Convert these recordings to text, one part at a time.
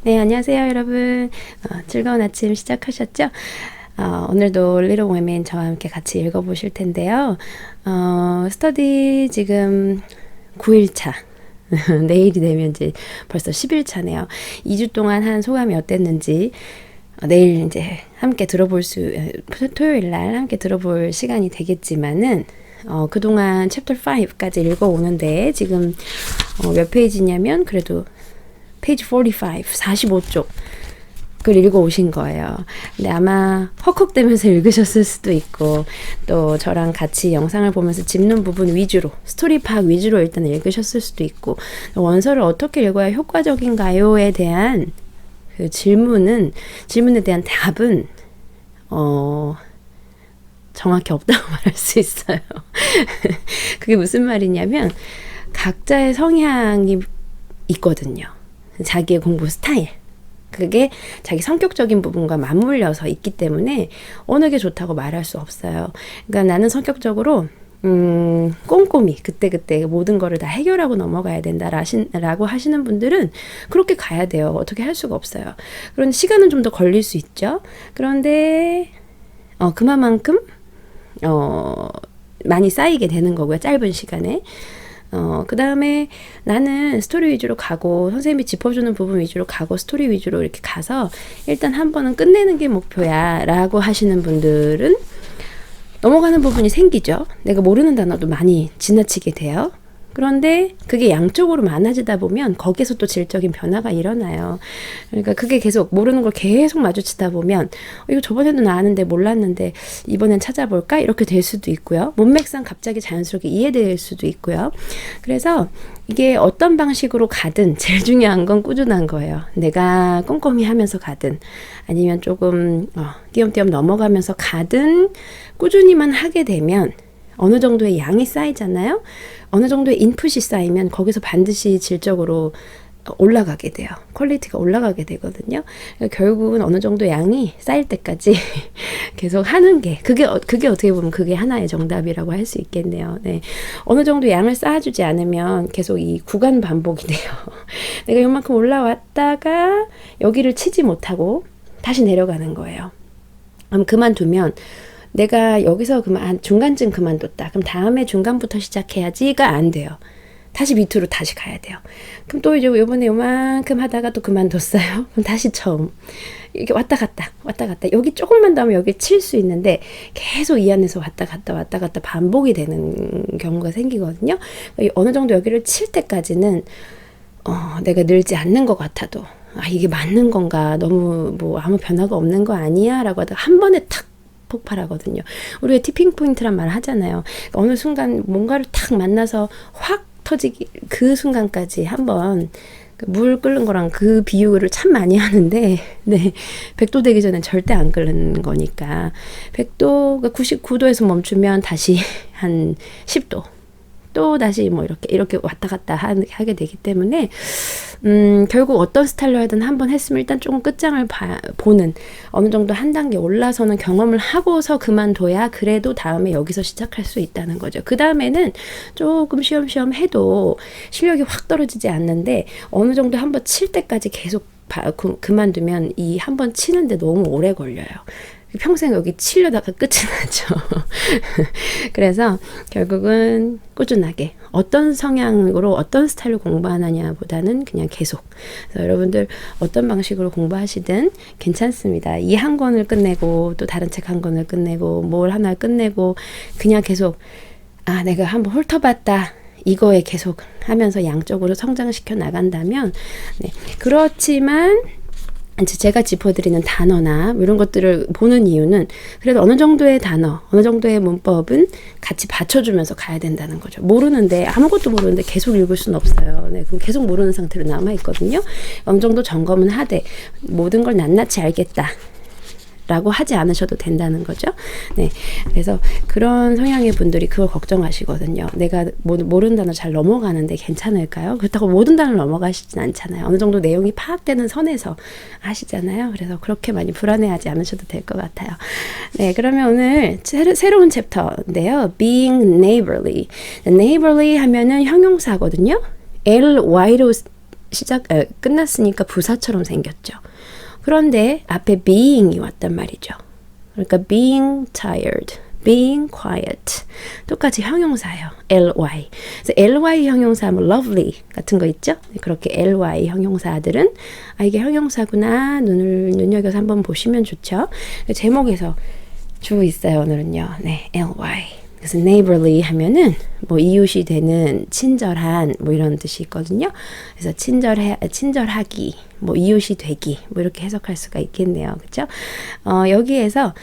네, 안녕하세요, 여러분. 즐거운 아침 시작하셨죠? 오늘도 리틀 women 저와 함께 같이 읽어보실 텐데요. 스터디 지금 9일차. 내일이 되면 이제 벌써 10일차네요. 2주 동안 한 소감이 어땠는지, 내일 이제 함께 토요일 날 함께 들어볼 시간이 되겠지만은, 그동안 챕터 5까지 읽어오는데, 지금, 몇 페이지냐면, 그래도, 페이지 45쪽 글 읽어오신 거예요. 근데 아마 헉헉대면서 읽으셨을 수도 있고, 또 저랑 같이 영상을 보면서 짚는 부분 위주로, 스토리 파악 위주로 일단 읽으셨을 수도 있고, 원서를 어떻게 읽어야 효과적인가요에 대한 그 질문에 대한 답은, 정확히 없다고 말할 수 있어요. 그게 무슨 말이냐면, 각자의 성향이 있거든요. 자기의 공부 스타일. 그게 자기 성격적인 부분과 맞물려서 있기 때문에 어느 게 좋다고 말할 수 없어요. 그러니까 나는 성격적으로 꼼꼼히 그때그때 모든 거를 다 해결하고 넘어가야 된다라고 하시는 분들은 그렇게 가야 돼요. 어떻게 할 수가 없어요. 그런데 시간은 좀 더 걸릴 수 있죠. 그런데 그만큼 많이 쌓이게 되는 거고요. 짧은 시간에. 그 다음에 나는 스토리 위주로 가고 선생님이 짚어주는 부분 위주로 가고 스토리 위주로 이렇게 가서 일단 한 번은 끝내는 게 목표야 라고 하시는 분들은 넘어가는 부분이 생기죠. 내가 모르는 단어도 많이 지나치게 돼요. 그런데 그게 양쪽으로 많아지다 보면 거기서 또 질적인 변화가 일어나요. 그러니까 그게 계속 모르는 걸 계속 마주치다 보면 이거 저번에도 나왔는데 몰랐는데 이번엔 찾아볼까? 이렇게 될 수도 있고요. 문맥상 갑자기 자연스럽게 이해될 수도 있고요. 그래서 이게 어떤 방식으로 가든 제일 중요한 건 꾸준한 거예요. 내가 꼼꼼히 하면서 가든 아니면 조금 띄엄띄엄 넘어가면서 가든 꾸준히만 하게 되면 어느 정도의 양이 쌓이잖아요. 어느 정도의 인풋이 쌓이면 거기서 반드시 질적으로 올라가게 돼요. 퀄리티가 올라가게 되거든요. 그러니까 결국은 어느 정도 양이 쌓일 때까지 계속 하는 게 그게 어떻게 보면 그게 하나의 정답이라고 할 수 있겠네요. 네. 어느 정도 양을 쌓아주지 않으면 계속 이 구간 반복이 돼요. 내가 요만큼 올라왔다가 여기를 치지 못하고 다시 내려가는 거예요. 그럼 그만두면 내가 여기서 중간쯤 그만뒀다. 그럼 다음에 중간부터 시작해야지가 안 돼요. 다시 밑으로 다시 가야 돼요. 그럼 또 이제 요번에 요만큼 하다가 또 그만뒀어요. 그럼 다시 처음. 이렇게 왔다 갔다. 여기 조금만 더 하면 여기 칠 수 있는데 계속 이 안에서 왔다 갔다 반복이 되는 경우가 생기거든요. 어느 정도 여기를 칠 때까지는 내가 늘지 않는 것 같아도 이게 맞는 건가? 너무 아무 변화가 없는 거 아니야? 라고 하다가 한 번에 탁 폭발하거든요. 우리가 티핑 포인트란 말을 하잖아요. 어느 순간 뭔가를 탁 만나서 확 터지기 그 순간까지 한번 물 끓는 거랑 그 비유를 참 많이 하는데 네, 100도 되기 전에 절대 안 끓는 거니까 100도가 99도에서 멈추면 다시 한 10도 또 다시 이렇게 왔다 갔다 하게 되기 때문에 결국 어떤 스타일로 하든 한번 했으면 일단 조금 끝장을 보는 어느 정도 한 단계 올라서는 경험을 하고서 그만둬야 그래도 다음에 여기서 시작할 수 있다는 거죠. 그 다음에는 조금 쉬엄쉬엄 해도 실력이 확 떨어지지 않는데 어느 정도 한번 칠 때까지 계속 그만두면 이 한번 치는데 너무 오래 걸려요. 평생 여기 치려다가 끝이 나죠. 그래서 결국은 꾸준하게 어떤 성향으로 어떤 스타일로 공부하느냐 보다는 그냥 계속. 그래서 여러분들 어떤 방식으로 공부하시든 괜찮습니다. 이 한 권을 끝내고 또 다른 책 한 권을 끝내고 뭘 하나 끝내고 그냥 계속 내가 한번 훑어봤다. 이거에 계속 하면서 양쪽으로 성장시켜 나간다면 그렇지만 제가 짚어드리는 단어나 이런 것들을 보는 이유는 그래도 어느 정도의 단어, 어느 정도의 문법은 같이 받쳐주면서 가야 된다는 거죠. 아무것도 모르는데 계속 읽을 수는 없어요. 네, 그럼 계속 모르는 상태로 남아있거든요. 어느 정도 점검은 하되 모든 걸 낱낱이 알겠다. 라고 하지 않으셔도 된다는 거죠. 네. 그래서 그런 성향의 분들이 그걸 걱정하시거든요. 내가 모르는 단어 잘 넘어가는데 괜찮을까요? 그렇다고 모든 단어를 넘어가시진 않잖아요. 어느 정도 내용이 파악되는 선에서 하시잖아요. 그래서 그렇게 많이 불안해하지 않으셔도 될 것 같아요. 네. 그러면 오늘 새로운 챕터인데요. Being neighborly. neighborly 하면은 형용사거든요. Ly로 끝났으니까 부사처럼 생겼죠. 그런데 앞에 being이 왔단 말이죠. 그러니까 being tired, being quiet. 똑같이 형용사예요. ly. 그래서 ly 형용사 뭐 lovely 같은 거 있죠? 그렇게 ly 형용사들은 이게 형용사구나 눈여겨서 한번 보시면 좋죠. 제목에서 주고 있어요. 오늘은요. 네, ly. 그래서 neighborly 하면은 뭐 이웃이 되는 친절한 뭐 이런 뜻이 있거든요. 그래서 친절하기, 뭐 이웃이 되기 뭐 이렇게 해석할 수가 있겠네요. 그렇죠? 여기에서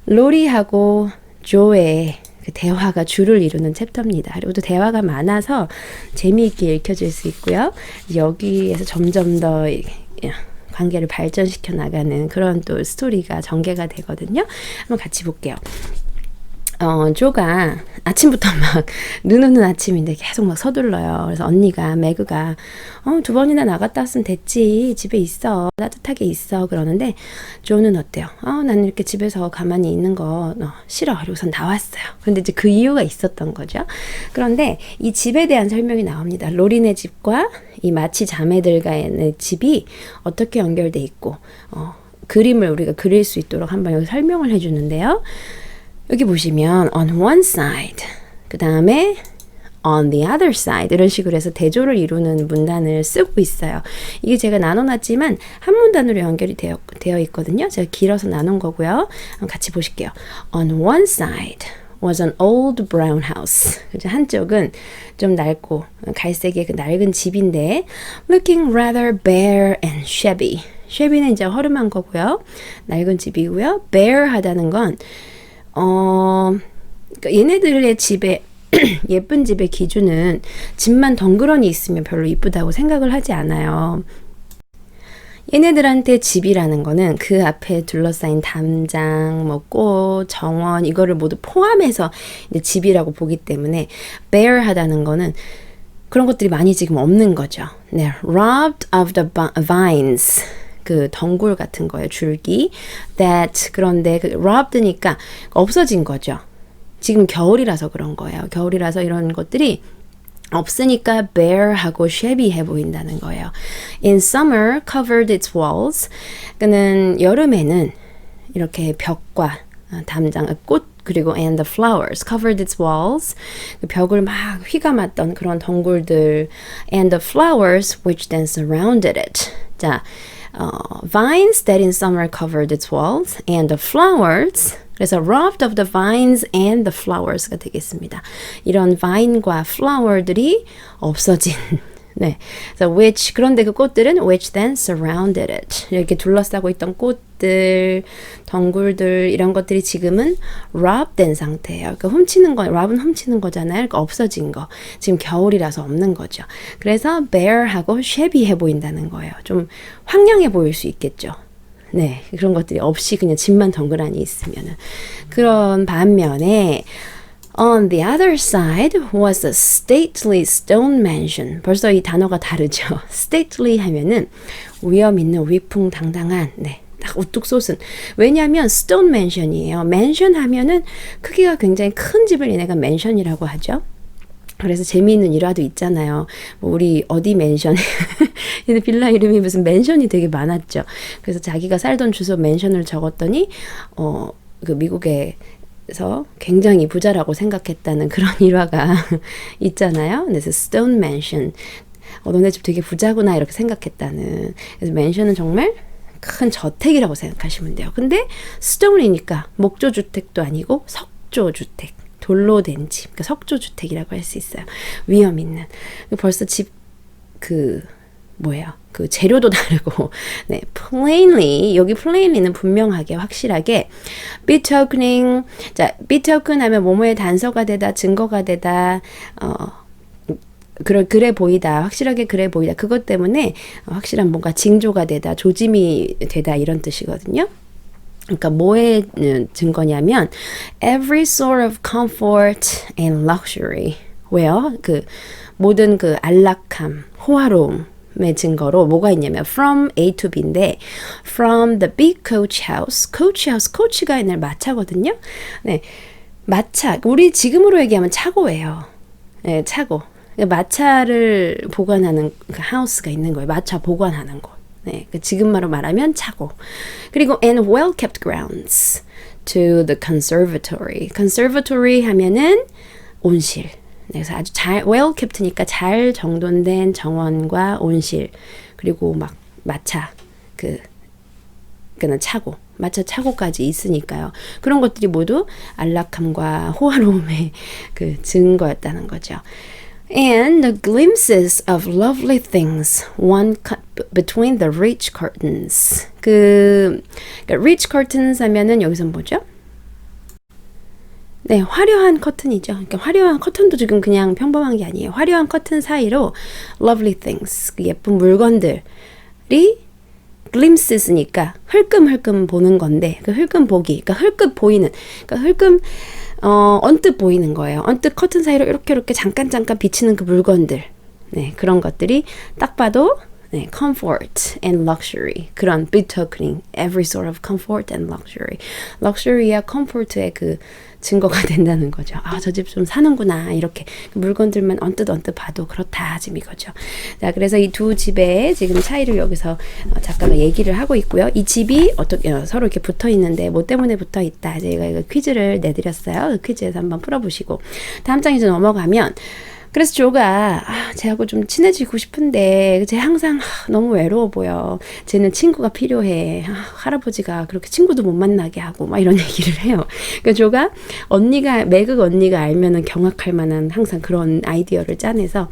로리하고 조의 그 대화가 주를 이루는 챕터입니다. 그리고 또 대화가 많아서 재미있게 읽혀질 수 있고요. 여기에서 점점 더 관계를 발전시켜 나가는 그런 또 스토리가 전개가 되거든요. 한번 같이 볼게요. 조가 아침부터 막 눈 오는 아침인데 계속 막 서둘러요. 그래서 언니가 매그가 2번이나 나갔다 왔으면 됐지. 집에 있어. 따뜻하게 있어. 그러는데 조는 어때요? 나는 이렇게 집에서 가만히 있는 거 싫어. 그리고선 나왔어요. 근데 이제 그 이유가 있었던 거죠. 그런데 이 집에 대한 설명이 나옵니다. 로린의 집과 이 마치 자매들과의 집이 어떻게 연결돼 있고 그림을 우리가 그릴 수 있도록 한번 여기 설명을 해주는데요. 여기 보시면 on one side, 그 다음에 on the other side 이런 식으로 해서 대조를 이루는 문단을 쓰고 있어요. 이게 제가 나눠놨지만 한 문단으로 연결이 되어 있거든요. 제가 길어서 나눈 거고요. 같이 보실게요. On one side was an old brown house. 한쪽은 좀 낡고 갈색의 그 낡은 집인데 looking rather bare and shabby. shabby는 이제 허름한 거고요. 낡은 집이고요. bare 하다는 건 그러니까 얘네들의 집에 예쁜 집의 기준은 집만 덩그러니 있으면 별로 이쁘다고 생각을 하지 않아요. 얘네들한테 집이라는 거는 그 앞에 둘러싸인 담장, 뭐 꽃, 정원 이거를 모두 포함해서 이제 집이라고 보기 때문에 bare 하다는 거는 그런 것들이 많이 지금 없는 거죠. 네, robbed of the vines. 그 덩굴 같은 거예요. 줄기. That 그런데 그 robbed니까 없어진 거죠. 지금 겨울이라서 그런 거예요. 겨울이라서 이런 것들이 없으니까 bare하고 shabby해 보인다는 거예요. In summer covered its walls. 그는 여름에는 이렇게 벽과 담장, 꽃 그리고 and the flowers covered its walls. 그 벽을 막 휘감았던 그런 덩굴들 and the flowers which then surrounded it. 자, vines that in summer covered its walls and the flowers 그래서 robbed of the vines and the flowers가 되겠습니다. 이런 vine과 flower들이 없어진 네. 그래서 which 그런데 그 꽃들은 which then surrounded it. 이렇게 둘러싸고 있던 꽃들, 덩굴들 이런 것들이 지금은 robb된 상태예요. 그러니까 훔치는 거, robb은 훔치는 거잖아요. 그러니까 없어진 거. 지금 겨울이라서 없는 거죠. 그래서 bare하고 shabby해 보인다는 거예요. 좀 황량해 보일 수 있겠죠. 네. 그런 것들이 없이 그냥 집만 덩그러니 있으면은. 그런 반면에 On the other side was a stately stone mansion. 벌써 이 단어가 다르죠. stately 하면은 위험 있는 위풍당당한, 네, 딱 우뚝 솟은. 왜냐하면 stone mansion이에요. mansion 하면은 크기가 굉장히 큰 집을 얘네가 mansion이라고 하죠. 그래서 재미있는 일화도 있잖아요. 뭐 우리 어디 맨션 얘네 빌라 이름이 무슨 맨션이 되게 많았죠. 그래서 자기가 살던 주소 맨션을 적었더니 그 미국에 그래서 굉장히 부자라고 생각했다는 그런 일화가 있잖아요. 그래서 stone mansion, 너네 집 되게 부자구나 이렇게 생각했다는. 그래서 mansion은 정말 큰 저택이라고 생각하시면 돼요. 근데 stone이니까 목조주택도 아니고 석조주택, 돌로 된 집, 그러니까 석조주택이라고 할 수 있어요. 위험 있는. 벌써 집 뭐예요? 그 재료도 다르고, 네, plainly, 여기 plainly는 분명하게, 확실하게, betokening, 자, betoken 하면 뭐뭐의 단서가 되다, 증거가 되다, 그래 보이다, 확실하게 그래 보이다, 그것 때문에 확실한 뭔가 징조가 되다, 조짐이 되다, 이런 뜻이거든요. 그러니까 뭐의 증거냐면, every sort of comfort and luxury. 왜요? 그, 모든 그 안락함, 호화로움, 의 증거로 뭐가 있냐면 from A to B인데 from the big coach house, coach house, coach가 옛날 마차거든요. 네, 마차. 우리 지금으로 얘기하면 차고예요. 네, 차고. 마차를 보관하는 그 하우스가 있는 거예요. 마차 보관하는 곳. 네, 지금말로 말하면 차고. 그리고 and well kept grounds to the conservatory. conservatory 하면은 온실. 그래서 아주 잘 well kept니까 잘 정돈된 정원과 온실 그리고 막 마차 그는 차고 마차 차고까지 있으니까요. 그런 것들이 모두 안락함과 호화로움의 그 증거였다는 거죠. And the glimpses of lovely things one cut between the rich curtains. 그러니까 rich curtains 하면은 여기서 뭐죠? 네, 화려한 커튼이죠. 그러니까 화려한 커튼도 지금 그냥 평범한 게 아니에요. 화려한 커튼 사이로 lovely things, 그 예쁜 물건들이 glimpses니까 흘끔흘끔 보는 건데 그 흘끔 보기, 그러니까 흘끔 보이는, 그러니까 흘끔 언뜻 보이는 거예요. 언뜻 커튼 사이로 이렇게 잠깐 비치는 그 물건들, 네, 그런 것들이 딱 봐도 네, comfort and luxury 그런 betokening every sort of comfort and luxury. luxury와 comfort의 그 증거가 된다는 거죠. 아, 저 집 좀 사는구나. 이렇게 물건들만 언뜻 봐도 그렇다. 지금 이거죠. 자, 그래서 이 두 집의 지금 차이를 여기서 작가가 얘기를 하고 있고요. 이 집이 어떻게 서로 이렇게 붙어 있는데 뭐 때문에 붙어 있다. 제가 이거 퀴즈를 내드렸어요. 그 퀴즈에서 한번 풀어보시고 다음 장에 좀 넘어가면 그래서 조가 쟤하고 좀 친해지고 싶은데 쟤 항상 너무 외로워 보여. 쟤는 친구가 필요해. 할아버지가 그렇게 친구도 못 만나게 하고 막 이런 얘기를 해요. 그러니까 조가 매극 언니가 알면은 경악할 만한 항상 그런 아이디어를 짜내서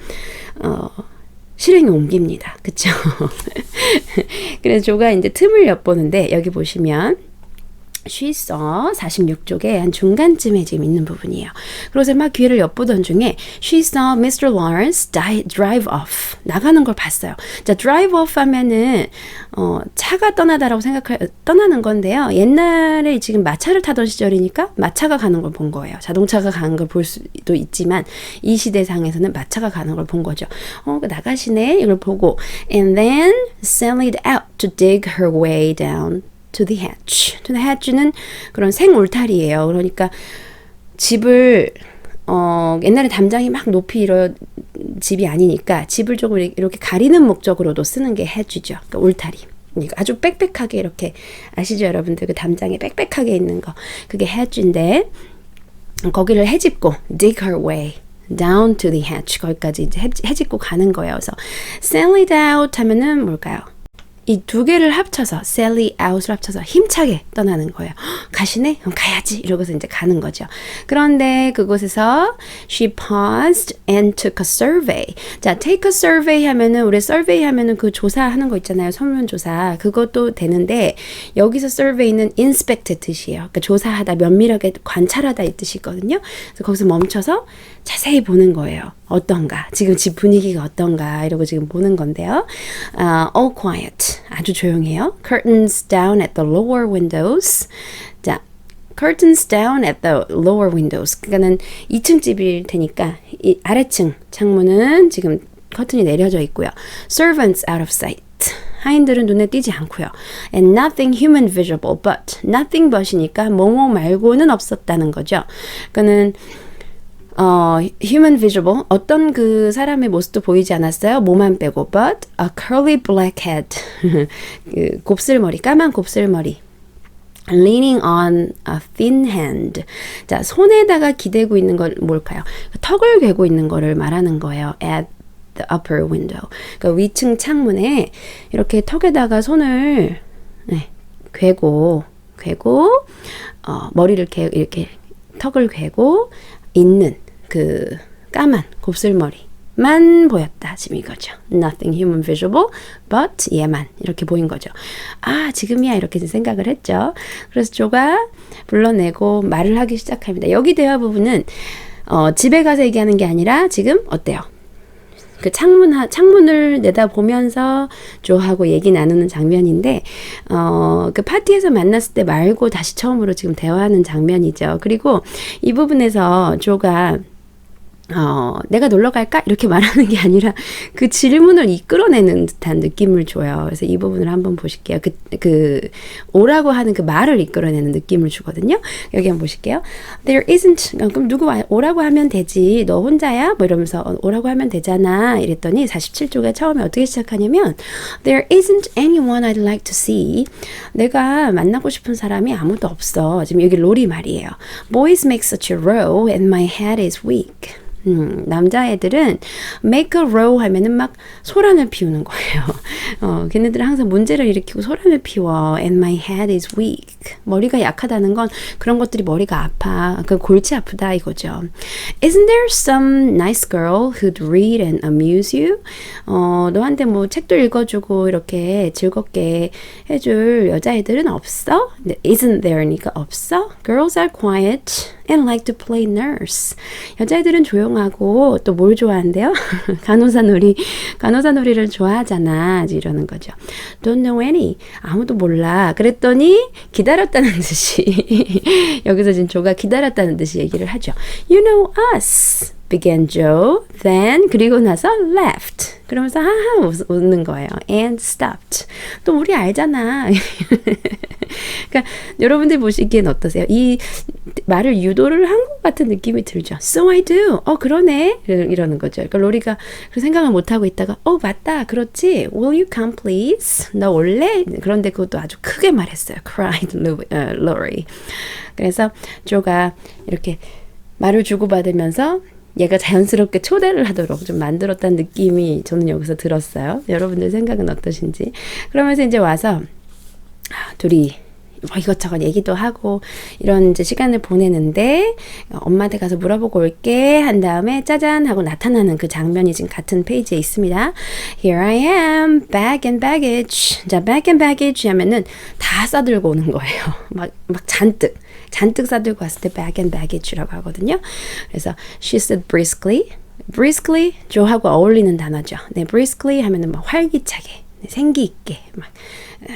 실행에 옮깁니다. 그쵸? 그래서 조가 이제 틈을 엿보는데 여기 보시면 She saw 46쪽에 한 중간쯤에 지금 있는 부분이에요. 그래서 막 귀를 엿보던 중에 She saw Mr. Lawrence drive off. 나가는 걸 봤어요. 자, drive off 하면은 차가 떠나는 건데요. 옛날에 지금 마차를 타던 시절이니까 마차가 가는 걸 본 거예요. 자동차가 가는 걸 볼 수도 있지만 이 시대상에서는 마차가 가는 걸 본 거죠. 나가시네. 이걸 보고 And then sallied out to dig her way down to the hatch. to the hatch는 그런 생 울타리예요. 그러니까 집을 옛날에 담장이 막 높이 이런 집이 아니니까 집을 조금 이렇게 가리는 목적으로도 쓰는 게 hatch죠. 그러니까 울타리. 아주 빽빽하게 이렇게 아시죠, 여러분들? 그 담장에 빽빽하게 있는 거. 그게 hatch인데 거기를 헤집고 dig her way down to the hatch. 거기까지 이제 헤집고 가는 거예요. 그래서 sallied out 하면은 뭘까요? 이 두 개를 합쳐서 sally out을 합쳐서 힘차게 떠나는 거예요. 가시네? 그럼 가야지. 이러고서 이제 가는 거죠. 그런데 그곳에서 she paused and took a survey. 자, take a survey 하면은 우리 survey 하면은 그 조사하는 거 있잖아요. 설문조사. 그것도 되는데 여기서 survey는 inspect 뜻이에요. 그러니까 조사하다, 면밀하게 관찰하다 이 뜻이거든요. 그래서 거기서 멈춰서 자세히 보는 거예요. 어떤가? 지금 집 분위기가 어떤가? 이러고 지금 보는 건데요. All quiet. 아주 조용해요. Curtains down at the lower windows. 자, curtains down at the lower windows. 그러니까는 2층 집일 테니까 이 아래층 창문은 지금 커튼이 내려져 있고요. Servants out of sight. 하인들은 눈에 띄지 않고요. And nothing human visible but. nothing but이니까 뭐뭐 말고는 없었다는 거죠. 그러니까는 human visible 어떤 그 사람의 모습도 보이지 않았어요. 몸만 빼고 but a curly black head 그 곱슬머리 까만 곱슬머리 leaning on a thin hand 자 손에다가 기대고 있는 건 뭘까요? 턱을 괴고 있는 거를 말하는 거예요. at the upper window 그러니까 위층 창문에 이렇게 턱에다가 손을 괴고 머리를 이렇게 턱을 괴고 있는 그 까만 곱슬머리만 보였다. 지금 이거죠. Nothing human visible, but 얘만 이렇게 보인 거죠. 아, 지금이야 이렇게 생각을 했죠. 그래서 조가 불러내고 말을 하기 시작합니다. 여기 대화 부분은 집에 가서 얘기하는 게 아니라 지금 어때요? 그 창문을 내다보면서 조하고 얘기 나누는 장면인데 그 파티에서 만났을 때 말고 다시 처음으로 지금 대화하는 장면이죠. 그리고 이 부분에서 조가 내가 놀러 갈까? 이렇게 말하는 게 아니라 그 질문을 이끌어내는 듯한 느낌을 줘요. 그래서 이 부분을 한번 보실게요. 오라고 하는 그 말을 이끌어내는 느낌을 주거든요. 여기 한번 보실게요. There isn't, 그럼 오라고 하면 되지. 너 혼자야? 뭐 이러면서 오라고 하면 되잖아. 이랬더니 47조가 처음에 어떻게 시작하냐면 There isn't anyone I'd like to see. 내가 만나고 싶은 사람이 아무도 없어. 지금 여기 로리 말이에요. Boys make such a row and my head is weak. 남자애들은 make a row 하면은 막 소란을 피우는 거예요. 걔네들은 항상 문제를 일으키고 소란을 피워. And my head is weak. 머리가 약하다는 건 그런 것들이 머리가 아파. 그 골치 아프다 이거죠. Isn't there some nice girl who'd read and amuse you? 너한테 뭐 책도 읽어주고 이렇게 즐겁게 해줄 여자애들은 없어? Isn't there니까 없어? Girls are quiet and like to play nurse. 여자애들은 조용하고 또 뭘 좋아한대요? 간호사놀이를 좋아하잖아. 이러는 거죠. Don't know any. 아무도 몰라. 그랬더니 기다렸다는 듯이 여기서 지금 조가 기다렸다는 듯이 얘기를 하죠. You know us. began Joe. Then 그리고 나서 left. 그러면서 하하 웃는 거예요. And stopped. 또 우리 알잖아. 그러니까 여러분들 보시기엔 어떠세요? 이 말을 유도를 한 것 같은 느낌이 들죠. So I do. 그러네. 이러는 거죠. 그러니까 로리가 그 생각을 못하고 있다가 맞다. 그렇지. Will you come please? 너 올래? 그런데 그것도 아주 크게 말했어요. cried Lori. 그래서 조가 이렇게 말을 주고받으면서 얘가 자연스럽게 초대를 하도록 좀 만들었다는 느낌이 저는 여기서 들었어요. 여러분들 생각은 어떠신지. 그러면서 이제 와서 둘이 뭐 이것저것 얘기도 하고 이런 이제 시간을 보내는데 엄마한테 가서 물어보고 올게 한 다음에 짜잔 하고 나타나는 그 장면이 지금 같은 페이지에 있습니다. Here I am, bag and baggage. 자, bag and baggage 하면은 다 싸들고 오는 거예요. 막 잔뜩 싸들고 왔을 때 bag and baggage라고 하거든요. 그래서 she said briskly. briskly 조하고 어울리는 단어죠. 네, briskly 하면은 막 활기차게, 생기 있게, 막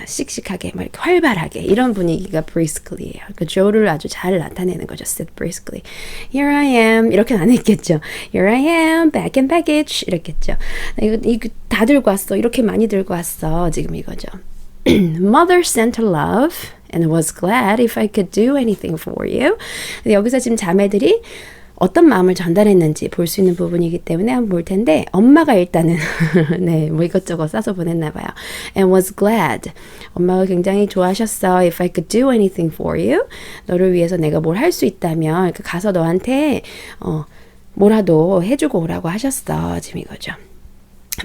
씩씩하게, 막 이렇게 활발하게 이런 분위기가 briskly예요. 그 조를 아주 잘 나타내는 거죠. said briskly. Here I am 이렇게는 안 했겠죠. Here I am, bag and baggage 이랬겠죠. 이거 다 들고 왔어. 이렇게 많이 들고 왔어. 지금 이거죠. Mother sent her love and was glad if I could do anything for you. 여기서 지금 자매들이 어떤 마음을 전달했는지 볼 수 있는 부분이기 때문에 한번 볼 텐데 엄마가 일단은 네, 뭐 이것저것 싸서 보냈나 봐요. And was glad. 엄마가 굉장히 좋아하셨어. If I could do anything for you. 너를 위해서 내가 뭘 할 수 있다면 가서 너한테 뭐라도 해주고 오라고 하셨어. 지금 이거죠.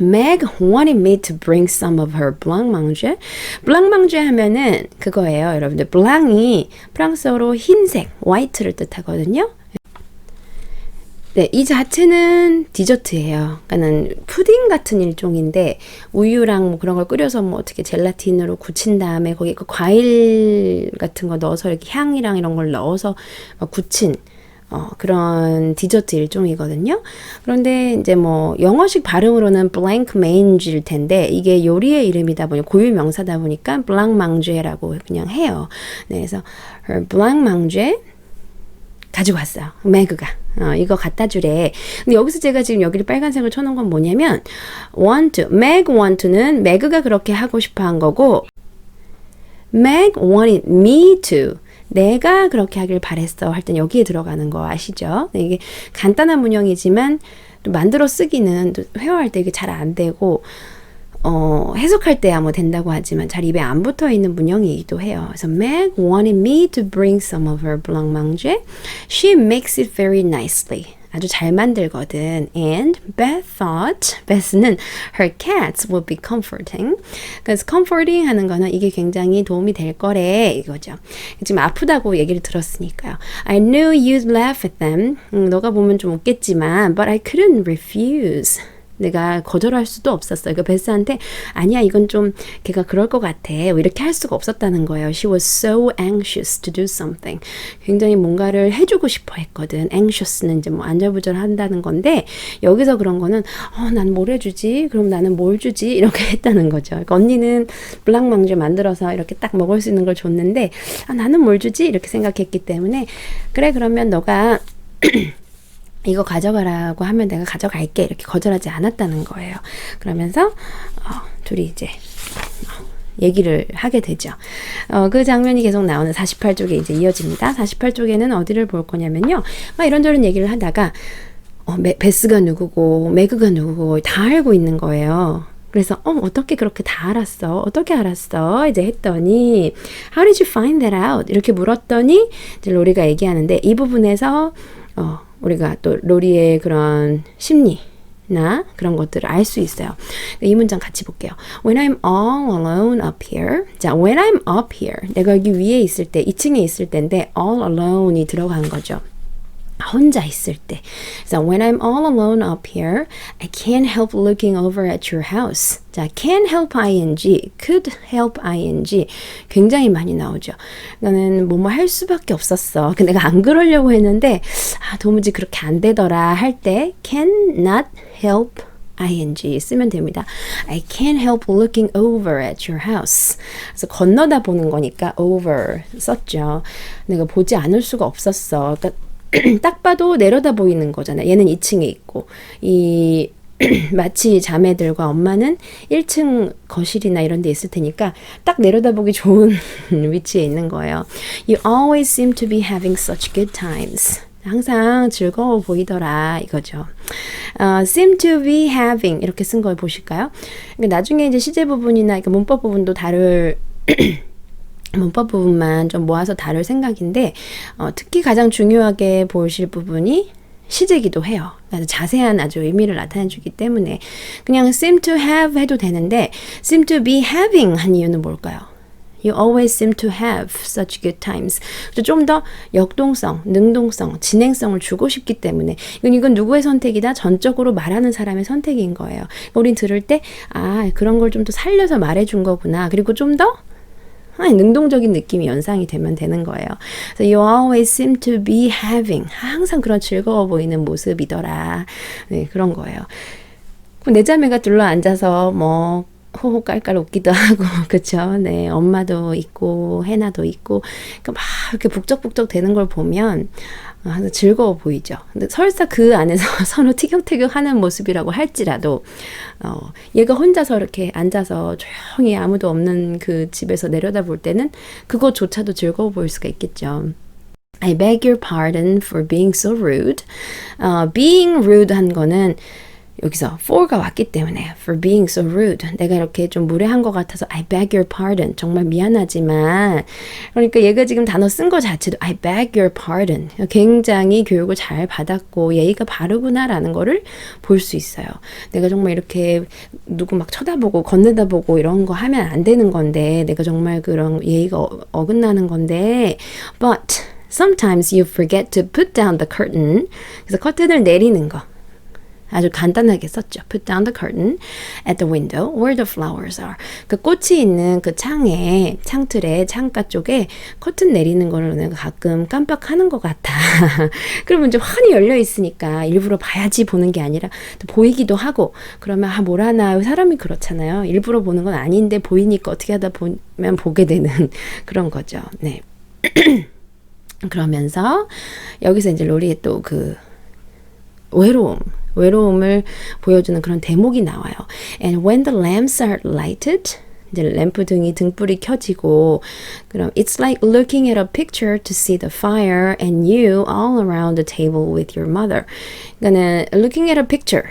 Meg wanted me to bring some of her blancmange. blancmange 하면은 그거예요. 여러분들 blanc이 프랑스어로 흰색, white를 뜻하거든요. 네, 이 자체는 디저트예요. 그러니까는 푸딩 같은 일종인데 우유랑 뭐 그런 걸 끓여서 뭐 어떻게 젤라틴으로 굳힌 다음에 거기에 그 과일 같은 거 넣어서 이렇게 향이랑 이런 걸 넣어서 막 굳힌 그런 디저트 일종이거든요. 그런데 이제 뭐 영어식 발음으로는 blanc mange일 텐데 이게 요리의 이름이다 보니 고유 명사다 보니까 blanc mange라고 그냥 해요. 네, 그래서 her blanc mange 가지고 왔어요. 매그가. 이거 갖다 주래. 근데 여기서 제가 지금 여기를 빨간색을 쳐놓은 건 뭐냐면 want to, Meg want to는 매그가 그렇게 하고 싶어 한 거고 Meg wanted me to. 내가 그렇게 하길 바랬어 할 땐 여기에 들어가는 거 아시죠? 이게 간단한 문형이지만 또 만들어 쓰기는 또 회화할 때 이게 잘 안 되고 해석할 때야 뭐 된다고 하지만 잘 입에 안 붙어 있는 문형이기도 해요. 그래서 Meg wanted me to bring some of her blancmange. She makes it very nicely. 아주 잘 만들거든. And Beth thought, Beth는 her cats would be comforting. 그래서 comforting 하는 거는 이게 굉장히 도움이 될 거래 이거죠. 지금 아프다고 얘기를 들었으니까요. I knew you'd laugh at them. 너가 보면 좀 웃겠지만 but I couldn't refuse. 내가 거절할 수도 없었어요. 그러니까 베스한테 아니야 이건 좀 걔가 그럴 것 같아 뭐 이렇게 할 수가 없었다는 거예요. She was so anxious to do something. 굉장히 뭔가를 해주고 싶어 했거든. Anxious는 이제 뭐 안절부절한다는 건데 여기서 그런 거는 난 뭘 해주지? 그럼 나는 뭘 주지? 이렇게 했다는 거죠. 그러니까 언니는 블랑망주 만들어서 이렇게 딱 먹을 수 있는 걸 줬는데 나는 뭘 주지? 이렇게 생각했기 때문에 그래 그러면 너가 이거 가져가라고 하면 내가 가져갈게 이렇게 거절하지 않았다는 거예요. 그러면서 둘이 이제 얘기를 하게 되죠. 그 장면이 계속 나오는 48쪽에 이제 이어집니다. 48쪽에는 어디를 볼 거냐면요. 막 이런저런 얘기를 하다가 베스가 누구고 매그가 누구고 다 알고 있는 거예요. 그래서 어떻게 그렇게 다 알았어? 어떻게 알았어? 이제 했더니 How did you find that out? 이렇게 물었더니 이제 로리가 얘기하는데 이 부분에서 우리가 또 로리의 그런 심리나 그런 것들을 알 수 있어요. 이 문장 같이 볼게요. When I'm all alone up here. 자, when I'm up here. 내가 여기 위에 있을 때, 2층에 있을 때인데 all alone이 들어간 거죠. 혼자 있을 때. So when I'm all alone up here, I can't help looking over at your house. 자, can't help ing, could help ing 굉장히 많이 나오죠. 나는 뭐뭐 할 수밖에 없었어. 내가 안 그러려고 했는데 도무지 그렇게 안 되더라 할 때 cannot help ing 쓰면 됩니다. I can't help looking over at your house. 그래서 건너다 보는 거니까 over 썼죠. 내가 보지 않을 수가 없었어. 그러니까 딱 봐도 내려다 보이는 거잖아요. 얘는 2층에 있고 이 마치 자매들과 엄마는 1층 거실이나 이런 데 있을 테니까 딱 내려다보기 좋은 위치에 있는 거예요. You always seem to be having such good times. 항상 즐거워 보이더라 이거죠. seem to be having 이렇게 쓴 걸 보실까요? 그러니까 나중에 이제 시제 부분이나 그러니까 문법 부분도 다룰 문법 부분만 좀 모아서 다룰 생각인데 특히 가장 중요하게 보실 부분이 시제기도 해요. 아주 자세한 아주 의미를 나타내주기 때문에 그냥 seem to have 해도 되는데 seem to be having 한 이유는 뭘까요? You always seem to have such good times. 좀 더 역동성, 능동성, 진행성을 주고 싶기 때문에 이건 누구의 선택이다? 전적으로 말하는 사람의 선택인 거예요. 우린 들을 때 그런 걸 좀 더 살려서 말해준 거구나. 그리고 좀 더 능동적인 느낌이 연상이 되면 되는 거예요. So you always seem to be having 항상 그런 즐거워 보이는 모습이더라. 네, 그런 거예요. 내 자매가 둘러 앉아서 뭐 호호 깔깔 웃기도 하고 그쵸? 네, 엄마도 있고 해나도 있고 그러니까 막 이렇게 북적북적 되는 걸 보면 즐거워 보이죠. 근데 설사 그 안에서 서로 티격태격 하는 모습이라고 할지라도 얘가 혼자서 이렇게 앉아서 조용히 아무도 없는 그 집에서 내려다볼 때는 그것조차도 즐거워 보일 수가 있겠죠. I beg your pardon for being so rude. being rude 한 거는 여기서 for가 왔기 때문에 for being so rude 내가 이렇게 좀 무례한 것 같아서 I beg your pardon 정말 미안하지만 그러니까 얘가 지금 단어 쓴 거 자체도 I beg your pardon 굉장히 교육을 잘 받았고 예의가 바르구나 라는 거를 볼 수 있어요. 내가 정말 이렇게 누구 막 쳐다보고 건네다보고 이런 거 하면 안 되는 건데 내가 정말 그런 예의가 어긋나는 건데 but sometimes you forget to put down the curtain 그래서 커튼을 내리는 거 아주 간단하게 썼죠. Put down the curtain at the window where the flowers are. 그 꽃이 있는 그 창에, 창틀에, 창가 쪽에 커튼 내리는 거를 내가 가끔 깜빡하는 것 같아. 그러면 이제 환히 열려 있으니까 일부러 봐야지 보는 게 아니라 또 보이기도 하고 그러면 뭘 하나 사람이 그렇잖아요. 일부러 보는 건 아닌데 보이니까 어떻게 하다 보면 보게 되는 그런 거죠. 네. 그러면서 여기서 이제 로리의 또 그 외로움을 보여주는 그런 대목이 나와요. And when the lamps are lighted, 이제 램프 등불이 켜지고, 그럼 it's like looking at a picture to see the fire and you all around the table with your mother. 그러니까는 looking at a picture.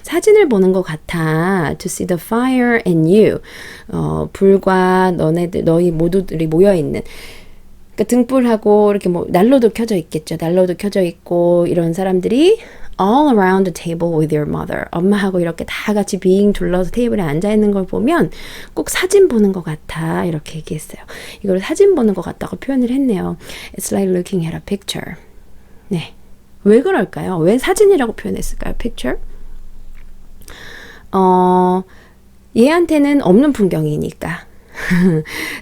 사진을 보는 것 같아. To see the fire and you. 불과 너희 모두들이 모여있는. 그러니까 등불하고 이렇게 뭐 난로도 켜져 있겠죠. 난로도 켜져 있고 이런 사람들이 all around the table with your mother. 엄마하고 이렇게 다 같이 빙 둘러서 테이블에 앉아 있는 걸 보면 꼭 사진 보는 것 같아. 이렇게 얘기했어요. 이걸 사진 보는 것 같다고 표현을 했네요. It's like looking at a picture. 네. 왜 그럴까요? 왜 사진이라고 표현했을까요? picture? 얘한테는 없는 풍경이니까.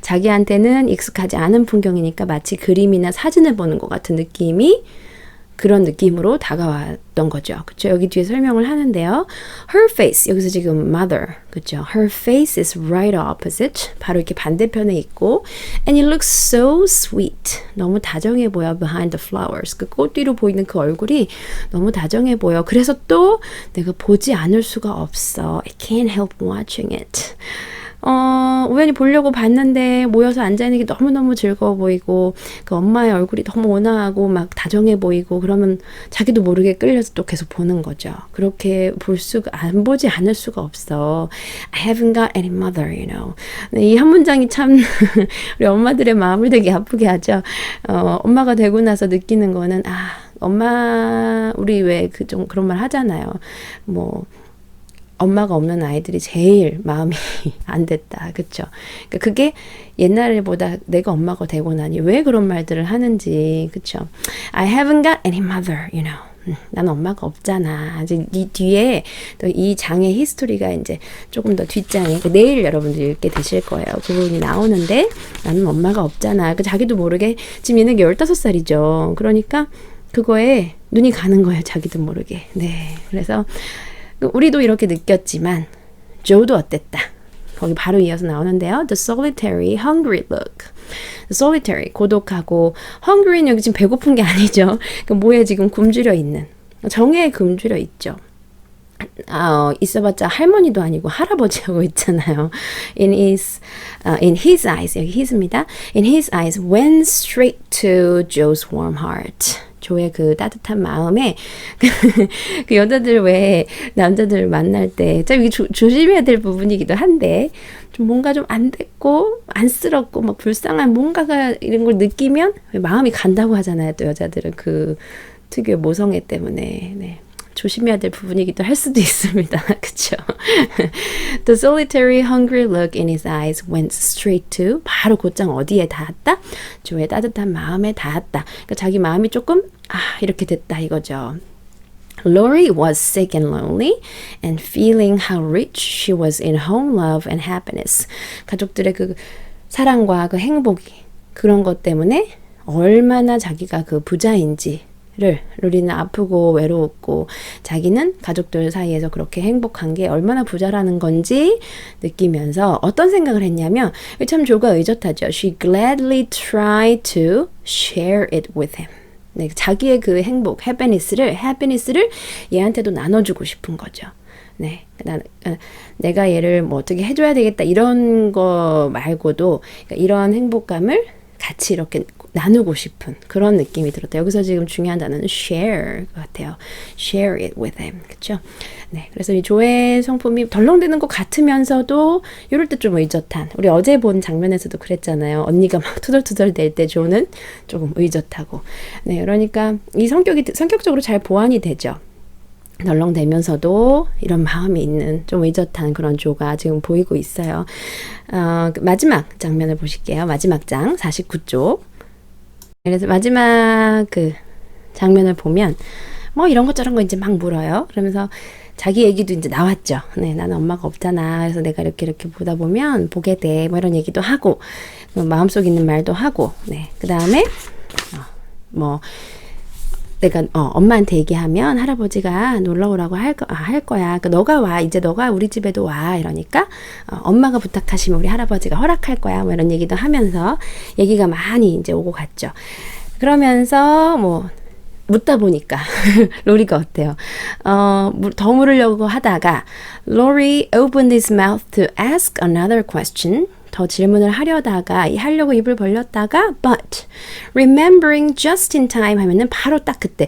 자기한테는 익숙하지 않은 풍경이니까 마치 그림이나 사진을 보는 것 같은 느낌이 그런 느낌으로 다가왔던 거죠. 그쵸? 여기 뒤에 설명을 하는데요. Her face, 여기서 지금 mother, 그쵸? Her face is right opposite, 바로 이렇게 반대편에 있고 and it looks so sweet, 너무 다정해 보여 behind the flowers, 그 꽃 뒤로 보이는 그 얼굴이 너무 다정해 보여. 그래서 또 내가 보지 않을 수가 없어. I can't help watching it. 우연히 보려고 봤는데 모여서 앉아있는 게 너무너무 즐거워 보이고 그 엄마의 얼굴이 너무 온화하고 막 다정해 보이고 그러면 자기도 모르게 끌려서 또 계속 보는 거죠. 그렇게 안 보지 않을 수가 없어. I haven't got any mother, you know. 네, 이 한 문장이 참 우리 엄마들의 마음을 되게 아프게 하죠. 엄마가 되고 나서 느끼는 거는 엄마 우리 왜 좀 그런 말 하잖아요. 뭐 엄마가 없는 아이들이 제일 마음이 안 됐다. 그쵸? 그러니까 그게 옛날보다 내가 엄마가 되고 나니 왜 그런 말들을 하는지. 그쵸? I haven't got any mother, you know. 난 엄마가 없잖아. 이제 이 뒤에 또 이 장의 히스토리가 이제 조금 더 뒷장에 내일 여러분들 읽게 되실 거예요. 그 부분이 나오는데 나는 엄마가 없잖아. 자기도 모르게 지금 얘는 15살이죠. 그러니까 그거에 눈이 가는 거예요. 자기도 모르게. 네. 그래서 우리도 이렇게 느꼈지만 조도 어땠다. 거기 바로 이어서 나오는데요. The solitary, hungry look. The solitary, 고독하고 hungry는 여기 지금 배고픈 게 아니죠. 뭐에 지금 굶주려 있는. 정에 굶주려 있죠. 있어봤자 할머니도 아니고 할아버지하고 있잖아요. In his eyes, 여기 his입니다. In his eyes went straight to Joe's warm heart. 조의 그 따뜻한 마음에 그 여자들 왜 남자들 만날 때 참 이게 조심해야 될 부분이기도 한데 좀 뭔가 좀 안 됐고 안쓰럽고 막 불쌍한 뭔가가 이런 걸 느끼면 마음이 간다고 하잖아요. 또 여자들은 그 특유의 모성애 때문에. 네. 조심해야 될 부분이기도 할 수도 있습니다. 그쵸? The solitary hungry look in his eyes went straight to 바로 곧장 어디에 닿았다? 조의 따뜻한 마음에 닿았다. 그러니까 자기 마음이 조금 이렇게 됐다 이거죠. Lori was sick and lonely and feeling how rich she was in home love and happiness. 가족들의 그 사랑과 그 행복이 그런 것 때문에 얼마나 자기가 그 부자인지 로리는 아프고 외로웠고 자기는 가족들 사이에서 그렇게 행복한 게 얼마나 부자라는 건지 느끼면서 어떤 생각을 했냐면 참 조가 의젓하죠. She gladly tried to share it with him. 네, 자기의 그 행복, happiness를 얘한테도 나눠주고 싶은 거죠. 네, 내가 얘를 뭐 어떻게 해줘야 되겠다 이런 거 말고도 그러니까 이런 행복감을 같이 이렇게 나누고 싶은 그런 느낌이 들었다. 여기서 지금 중요한 단어는 share 같아요. share it with him. 그렇죠? 네, 그래서 이 조의 성품이 덜렁대는 것 같으면서도 이럴 때 좀 의젓한. 우리 어제 본 장면에서도 그랬잖아요. 언니가 막 투덜투덜 댈 때 조는 조금 의젓하고. 네, 그러니까 이 성격적으로 잘 보완이 되죠. 덜렁대면서도 이런 마음이 있는 좀 의젓한 그런 조가 지금 보이고 있어요. 마지막 장면을 보실게요. 마지막 장 49쪽. 그래서 마지막 그 장면을 보면 뭐 이런 것 저런 거 이제 막 물어요. 그러면서 자기 얘기도 이제 나왔죠. 네, 나는 엄마가 없잖아. 그래서 내가 이렇게 보다 보면 보게 돼. 뭐 이런 얘기도 하고 마음속 있는 말도 하고. 네, 그 다음에 내가 엄마한테 얘기하면 할아버지가 놀러 오라고 할 거야. 그러니까 너가 와. 이제 너가 우리 집에도 와. 이러니까 엄마가 부탁하시면 우리 할아버지가 허락할 거야. 뭐 이런 얘기도 하면서 얘기가 많이 이제 오고 갔죠. 그러면서 묻다 보니까 로리가 어때요? 더 물으려고 하다가 Lori opened his mouth to ask another question. 더 질문을 하려고 입을 벌렸다가 but remembering just in time 하면은 바로 딱 그때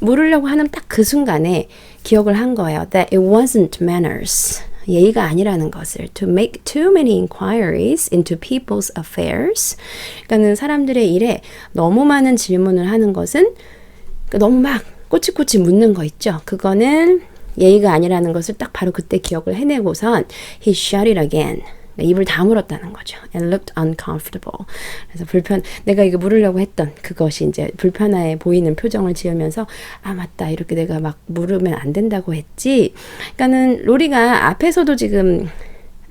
물으려고 하는 딱 그 순간에 기억을 한 거예요. That it wasn't manners. 예의가 아니라는 것을 to make too many inquiries into people's affairs. 그러니까는 사람들의 일에 너무 많은 질문을 하는 것은 너무 막 꼬치꼬치 묻는 거 있죠. 그거는 예의가 아니라는 것을 딱 바로 그때 기억을 해내고선 he shut it again. 입을 다물었다는 거죠. And looked uncomfortable. 그래서 내가 이거 물으려고 했던 그것이 이제 불편해 보이는 표정을 지으면서 맞다. 이렇게 내가 막 물으면 안 된다고 했지. 그러니까는 로리가 앞에서도 지금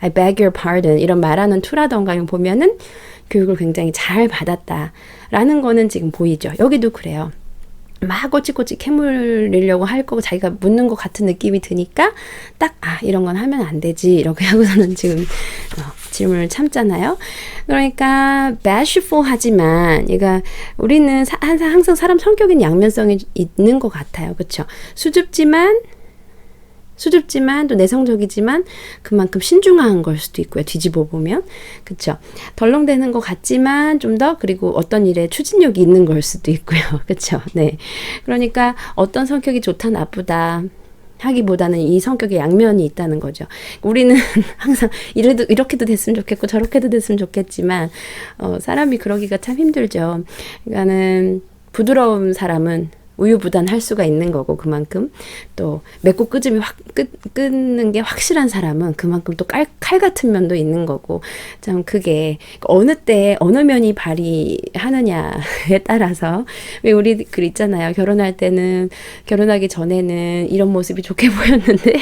I beg your pardon 이런 말하는 투라던가 이거 보면은 교육을 굉장히 잘 받았다라는 거는 지금 보이죠. 여기도 그래요. 막 꼬치꼬치 캐물리려고 할 거고 자기가 묻는 것 같은 느낌이 드니까 딱 이런 건 하면 안 되지 이렇게 하고서는 지금 질문을 참잖아요. 그러니까 bashful 하지만 얘가 우리는 항상 사람 성격엔 양면성이 있는 것 같아요. 그렇죠? 수줍지만 또 내성적이지만 그만큼 신중한 걸 수도 있고요. 뒤집어 보면. 그쵸? 덜렁대는 것 같지만 좀 더 그리고 어떤 일에 추진력이 있는 걸 수도 있고요. 그쵸? 네. 그러니까 어떤 성격이 좋다 나쁘다 하기보다는 이 성격의 양면이 있다는 거죠. 우리는 항상 이렇게도 됐으면 좋겠고 저렇게도 됐으면 좋겠지만 사람이 그러기가 참 힘들죠. 그러니까는 부드러운 사람은 우유부단할 수가 있는 거고 그만큼 또 맺고 끄짐이 끊는 게 확실한 사람은 그만큼 또 칼 같은 면도 있는 거고 참 그게 어느 때 어느 면이 발휘하느냐에 따라서 왜 우리 글 있잖아요. 결혼하기 전에는 이런 모습이 좋게 보였는데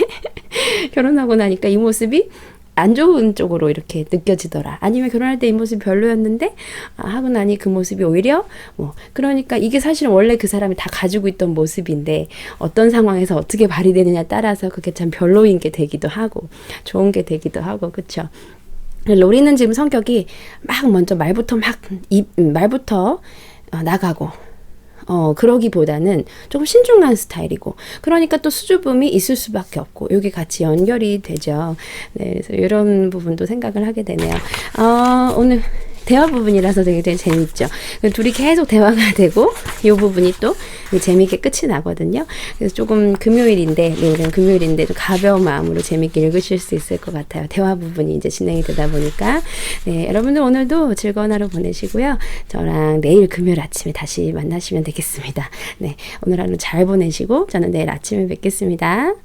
결혼하고 나니까 이 모습이 안 좋은 쪽으로 이렇게 느껴지더라. 아니면 결혼할 때 이 모습이 별로였는데 하고 나니 그 모습이 오히려 그러니까 이게 사실은 원래 그 사람이 다 가지고 있던 모습인데 어떤 상황에서 어떻게 발휘되느냐에 따라서 그게 참 별로인 게 되기도 하고 좋은 게 되기도 하고 그렇죠. 로리는 지금 성격이 막 먼저 말부터 나가고 그러기보다는 조금 신중한 스타일이고, 그러니까 또 수줍음이 있을 수밖에 없고, 여기 같이 연결이 되죠. 네, 그래서 이런 부분도 생각을 하게 되네요. 오늘 대화 부분이라서 되게 재밌죠. 둘이 계속 대화가 되고, 이 부분이 또 재미있게 끝이 나거든요. 그래서 조금 내일은 금요일인데 좀 가벼운 마음으로 재미있게 읽으실 수 있을 것 같아요. 대화 부분이 이제 진행이 되다 보니까. 네, 여러분들 오늘도 즐거운 하루 보내시고요. 저랑 내일 금요일 아침에 다시 만나시면 되겠습니다. 네, 오늘 하루 잘 보내시고, 저는 내일 아침에 뵙겠습니다.